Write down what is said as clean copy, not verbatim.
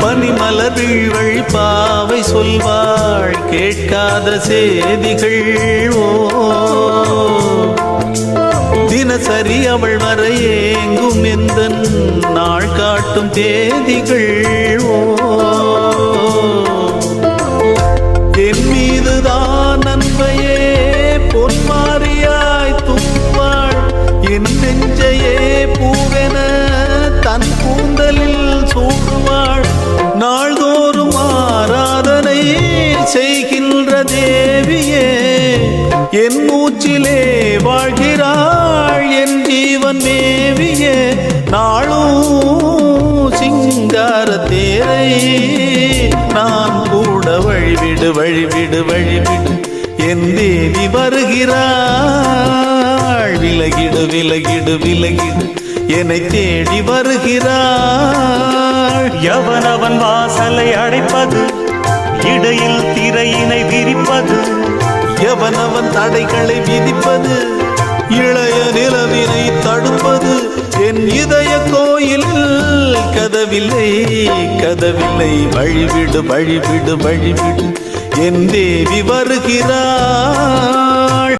பனிமலர் வீழ்வழி பாவை சொல்வாள் கேட்காத செய்திகள். ஓ தினசரி அவள் வர ஏங்கும் எந்த நாள் காட்டும் தேதிகள். ஓ என் மீதுதான் அன்பையே பொன்மாரியாய் தூவாள். என் நெஞ்சையே பூவென தன் கூந்தலில் சூடுவாள். நாள்தோறும் ஆராதனை செய்கின்ற தேவியே என் மூச்சிலே வாழ்கிறாள். என் ஜீவன் தேவியே நாளும் சிங்கார தேரை நான் கூட வழிவிடு வழிவிடு வழிவிடு என் தேவி வருகிறாள். விலகிடு விலகிடு விலகிடு என்னை தேடி வருகிறாள். எவனவன் வாசலை அடைப்பது இடையில் திரையினை விரிப்பது. எவனவன் தடைகளை விதிப்பது இளைய நிலவினை தடுப்பது. என் இதய கோயிலில் கதவில்லை கதவில்லை வழிவிடு வழிவிடு வழிவிடு என் தேவி வருகிறாள்.